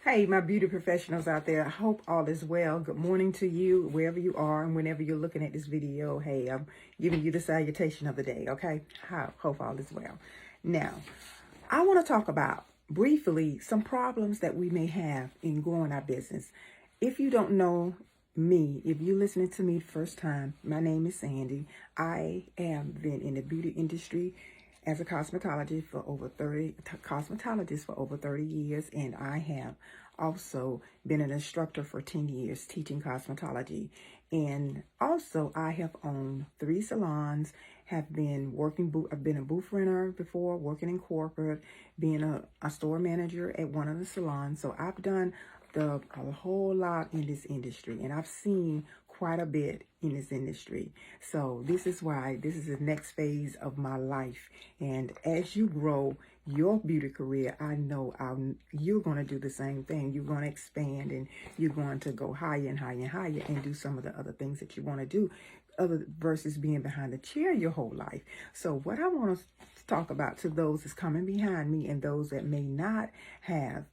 Hey, my beauty professionals out there. I hope all is well. Good morning to you, wherever you are and whenever you're looking at this video. Hey, I'm giving you the salutation of the day, okay? Hope all is well. Now, I want to talk about briefly some problems that we may have in growing our business. If you don't know me, if you're listening to me the first time, my name is Sandy. I have been in the beauty industry as a cosmetologist for over 30 years, and I have also been an instructor for 10 years teaching cosmetology. And also I have owned 3 salons, I've been a booth renter before, working in corporate, being a store manager at one of the salons. So I've done a whole lot in this industry, and I've seen quite a bit in this industry. So this is why this is the next phase of my life. And as you grow your beauty career, I know you're going to do the same thing. You're going to expand, and you're going to go higher and higher and higher and do some of the other things that you want to do, other versus being behind the chair your whole life. So what I want to talk about to those that's coming behind me and those that may not have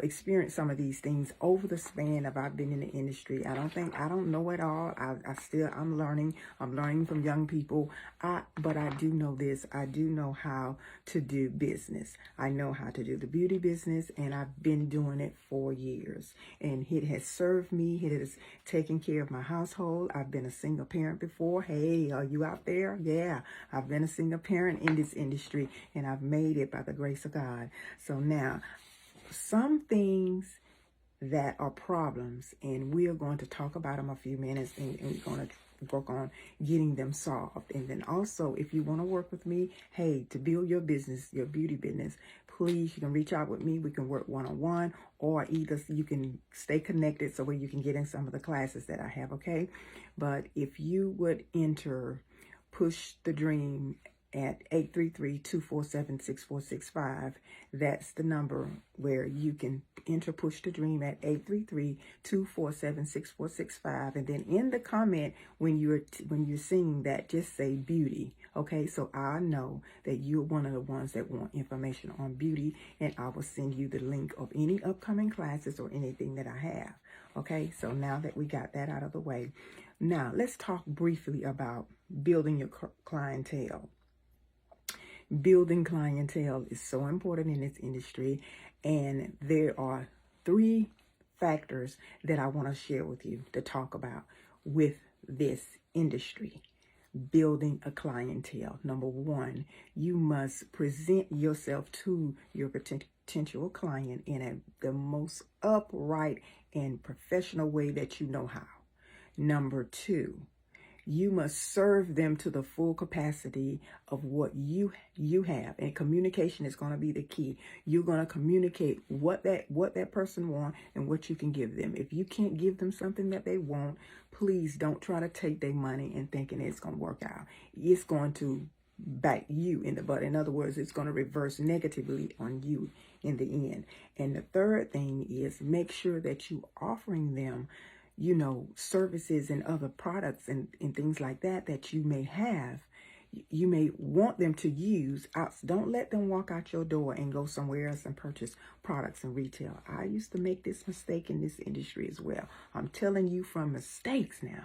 experience some of these things over the span of I've been in the industry. I don't know it all. I'm learning from young people. But I do know this. I do know how to do business. I know how to do the beauty business, and I've been doing it for years. And it has served me. It has taken care of my household. I've been a single parent before. Hey, are you out there? Yeah, I've been a single parent in this industry, and I've made it by the grace of God. So now, some things that are problems, and we are going to talk about them a few minutes, and we're going to work on getting them solved. And then also, if you want to work with me, hey, to build your business, your beauty business, please, you can reach out with me. We can work one-on-one, or either you can stay connected so where you can get in some of the classes that I have, okay? But if you would enter Push the Dream at 833-247-6465. That's the number where you can enter Push the Dream at 833-247-6465. And then in the comment, when you're seeing that, just say beauty. Okay, so I know that you're one of the ones that want information on beauty, and I will send you the link of any upcoming classes or anything that I have. Okay, so now that we got that out of the way, now let's talk briefly about building your clientele. Building clientele is so important in this industry, and there are 3 factors that I want to share with you to talk about with this industry. Building a clientele. Number 1, you must present yourself to your potential client in the most upright and professional way that you know how. Number 2, you must serve them to the full capacity of what you have. And communication is going to be the key. You're going to communicate what that person wants and what you can give them. If you can't give them something that they want, please don't try to take their money and thinking it's going to work out. It's going to bite you in the butt. In other words, it's going to reverse negatively on you in the end. And the third thing is, make sure that you're offering them services and other products and things like that you may have, you may want them to use. Don't let them walk out your door and go somewhere else and purchase products in retail. I used to make this mistake in this industry as well. I'm telling you from mistakes now,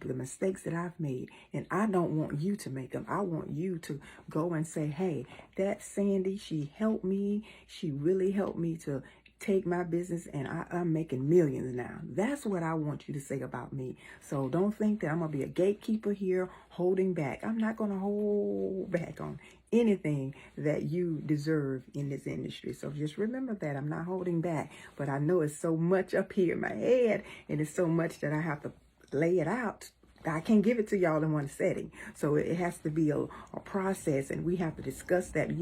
the mistakes that I've made, and I don't want you to make them. I want you to go and say, hey, that Sandy, she helped me. She really helped me to take my business, and I'm making millions now. That's what I want you to say about me. So don't think that I'm going to be a gatekeeper here holding back. I'm not going to hold back on anything that you deserve in this industry. So just remember that I'm not holding back, but I know it's so much up here in my head, and it's so much that I have to lay it out. I can't give it to y'all in one setting. So it has to be a process, and we have to discuss that.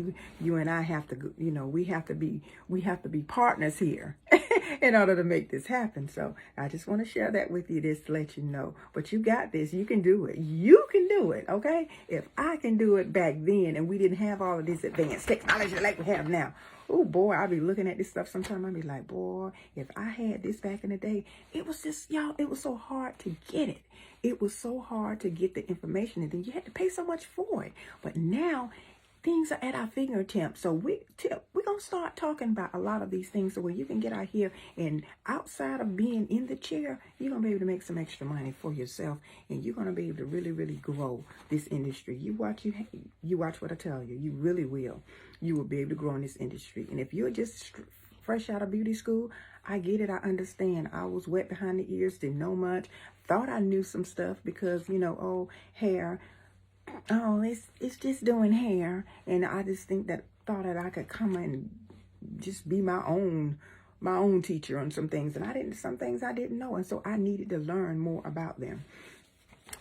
You and I have to, we have to be partners here in order to make this happen. So I just want to share that with you, just to let you know. But you got this. You can do it. You can do it, okay? If I can do it back then, and we didn't have all of this advanced technology like we have now, oh boy, I'll be looking at this stuff sometime. I'll be like, boy, if I had this back in the day, it was just, y'all, it was so hard to get it. It was so hard to get the information, and then you had to pay so much for it. But now things are at our fingertips. So we're going to start talking about a lot of these things so where you can get out here and outside of being in the chair, you're going to be able to make some extra money for yourself, and you're going to be able to really, really grow this industry. You watch what I tell you. You really will. You will be able to grow in this industry. And if you're just fresh out of beauty school, I get it. I understand. I was wet behind the ears, didn't know much. Thought I knew some stuff because, oh, hair. Oh, it's just doing hair. And I just thought that I could come and just be my own teacher on some things. And some things I didn't know. And so I needed to learn more about them.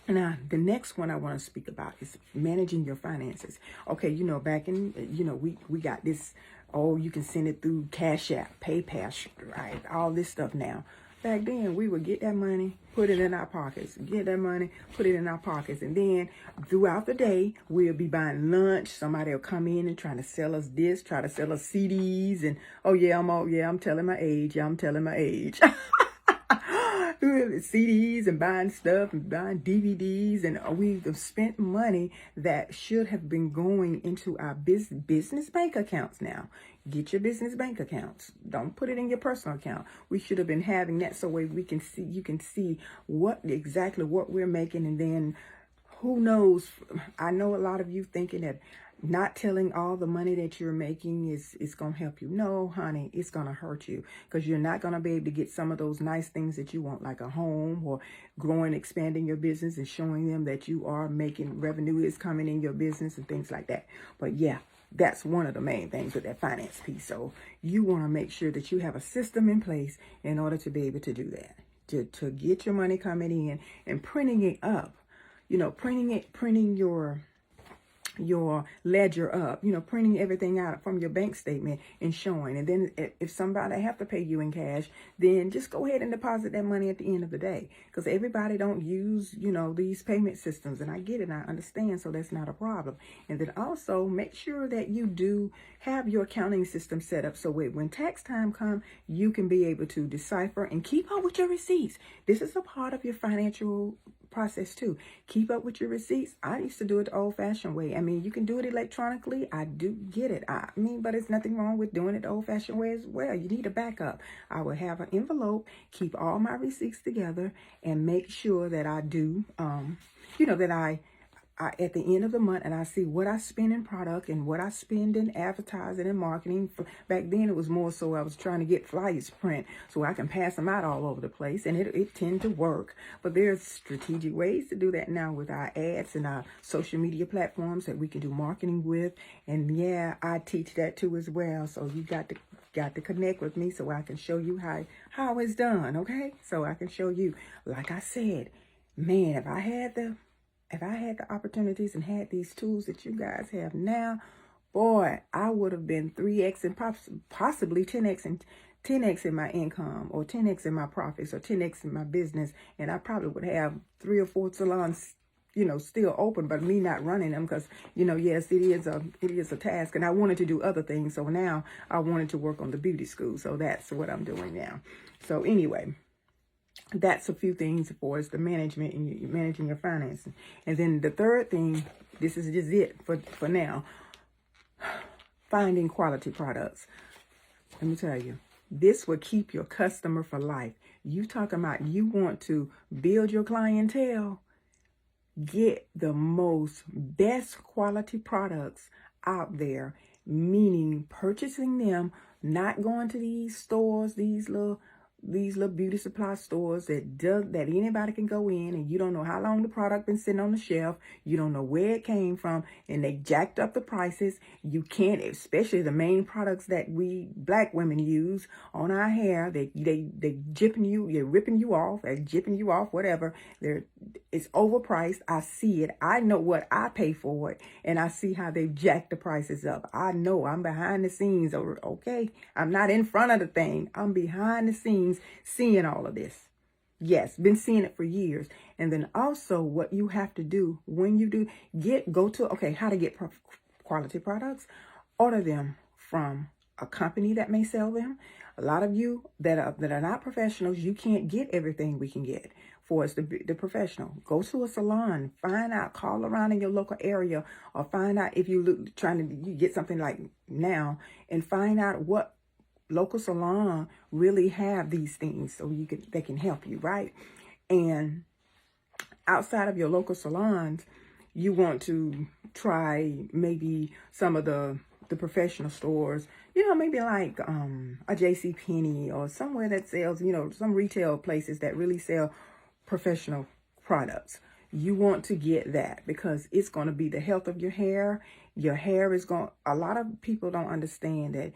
Now, the next one I want to speak about is managing your finances. Okay, back in, we got this, you can send it through Cash App, PayPal, right? All this stuff now. Back then, we would get that money, put it in our pockets, get that money, put it in our pockets. And then throughout the day, we'll be buying lunch. Somebody will come in and try to sell us this, try to sell us CDs. And, I'm telling my age. Yeah, I'm telling my age. CDs and buying stuff and buying DVDs, and we've spent money that should have been going into our business bank accounts. Now, get your business bank accounts. Don't put it in your personal account. We should have been having that so way you can see exactly what we're making, and then who knows? I know a lot of you thinking that not telling all the money that you're making is going to help you. No, honey, it's going to hurt you, because you're not going to be able to get some of those nice things that you want, like a home or growing, expanding your business and showing them that you are making revenue is coming in your business and things like that. But yeah, that's one of the main things with that finance piece. So you want to make sure that you have a system in place in order to be able to do that, to get your money coming in and printing it up, printing your ledger up, printing everything out from your bank statement and showing. And then if somebody have to pay you in cash, then just go ahead and deposit that money at the end of the day, because everybody don't use, these payment systems. And I get it, I understand. So that's not a problem. And then also make sure that you do have your accounting system set up so when tax time comes, you can be able to decipher and keep up with your receipts. This is a part of your financial process too. Keep up with your receipts. I used to do it the old-fashioned way. I mean, you can do it electronically. I do get it. But there's nothing wrong with doing it the old-fashioned way as well. You need a backup. I will have an envelope, keep all my receipts together, and make sure that I do, that I at the end of the month, and I see what I spend in product and what I spend in advertising and marketing. Back then, it was more so I was trying to get flyers print so I can pass them out all over the place, and it tend to work. But there's strategic ways to do that now with our ads and our social media platforms that we can do marketing with. And yeah, I teach that too as well. So you got to connect with me so I can show you how it's done. Okay, so I can show you. Like I said, man, if I had the opportunities and had these tools that you guys have now, boy, I would have been 3x and possibly 10x in my income, or 10x in my profits, or 10x in my business. And I probably would have 3 or 4 salons, still open, but me not running them, because, yes, it is a task. And I wanted to do other things. So now I wanted to work on the beauty school. So that's what I'm doing now. So anyway, that's a few things for us, the management and managing your finances. And then the third thing, this is just it for now, finding quality products. Let me tell you, this will keep your customer for life. You talking about you want to build your clientele, get the best quality products out there, meaning purchasing them, not going to these stores, these little beauty supply stores that anybody can go in, and you don't know how long the product been sitting on the shelf. You don't know where it came from, and they jacked up the prices. You can't, especially the main products that we black women use on our hair. They jipping you, they're ripping you off, they're jipping you off, whatever. It's overpriced. I see it. I know what I pay for it, and I see how they've jacked the prices up. I know. I'm behind the scenes. Okay, I'm not in front of the thing. I'm behind the scenes, seeing all of this. Yes, been seeing it for years. And then also what you have to do when you do how to get quality products. Order them from a company that may sell them. A lot of you that are not professionals, you can't get everything we can get for us, the professional. Go to a salon, find out, call around in your local area, or find out if you trying to get something like now, and find out what local salon really have these things so they can help you, right? And outside of your local salons, you want to try maybe some of the professional stores, maybe like a JCPenney or somewhere that sells, some retail places that really sell professional products. You want to get that because it's going to be the health of your hair. Your hair is a lot of people don't understand that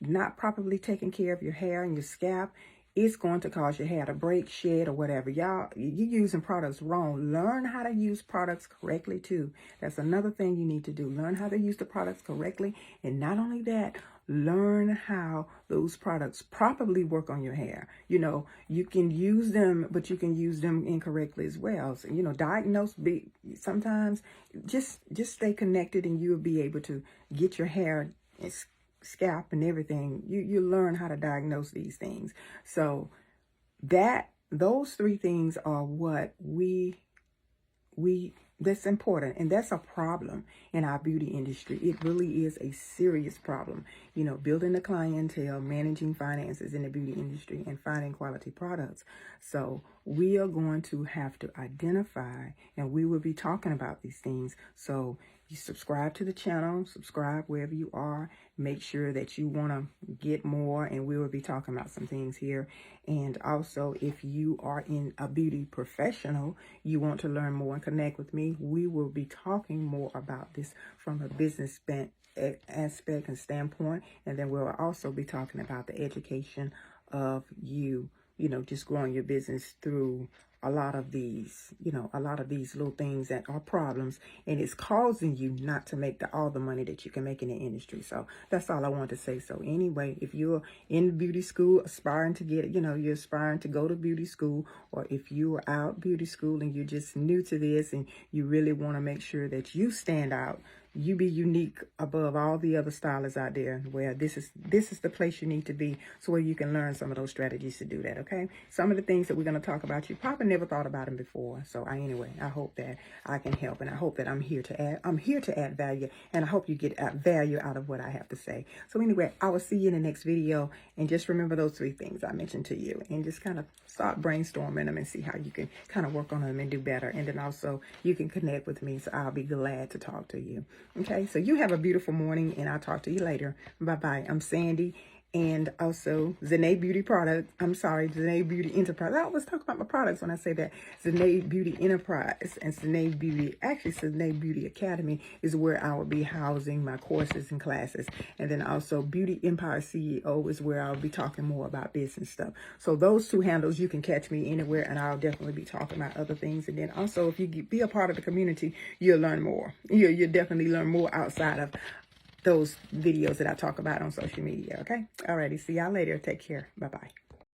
not properly taking care of your hair and your scalp, it's going to cause your hair to break, shed, or whatever. Y'all, you're using products wrong. Learn how to use products correctly too. That's another thing you need to do. Learn how to use the products correctly. And not only that, learn how those products properly work on your hair. You can use them, but you can use them incorrectly as well. So, sometimes just stay connected and you'll be able to get your hair scalp and everything. You learn how to diagnose these things. So those three things are what that's important, and that's a problem in our beauty industry. It really is a serious problem. Building a clientele, managing finances in the beauty industry, and finding quality products. So we are going to have to identify, and we will be talking about these things. So you subscribe to the channel, subscribe wherever you are. Make sure that you want to get more, and we will be talking about some things here. And also, if you are in a beauty professional, you want to learn more and connect with me, we will be talking more about this from a business aspect and standpoint. And then we'll also be talking about the education of you, just growing your business through a lot of these little things that are problems, and it's causing you not to make all the money that you can make in the industry. So that's all I want to say. So anyway, if you're in beauty school, aspiring to get, you're aspiring to go to beauty school, or if you are out beauty school and you're just new to this and you really want to make sure that you stand out, you be unique above all the other stylists out there, where this is the place you need to be, so where you can learn some of those strategies to do that. Okay, some of the things that we're going to talk about, you probably never thought about them before. So anyway, I hope that I can help, and I hope that I'm here to add value, and I hope you get value out of what I have to say. So anyway, I will see you in the next video, and just remember those three things I mentioned to you, and just kind of start brainstorming them and see how you can kind of work on them and do better. And then also you can connect with me, so I'll be glad to talk to you. Okay, so you have a beautiful morning, and I'll talk to you later. Bye-bye. I'm Sandy, and also Zanae Beauty Enterprise. I always talk about my products when I say that. Zanae Beauty Enterprise and Zanae Beauty Academy is where I will be housing my courses and classes. And then also Beauty Empire CEO is where I'll be talking more about business stuff. So those two handles, you can catch me anywhere, and I'll definitely be talking about other things. And then also, if you be a part of the community, you'll learn more. You'll definitely learn more outside of those videos that I talk about on social media. Okay. Alrighty. See y'all later. Take care. Bye-bye.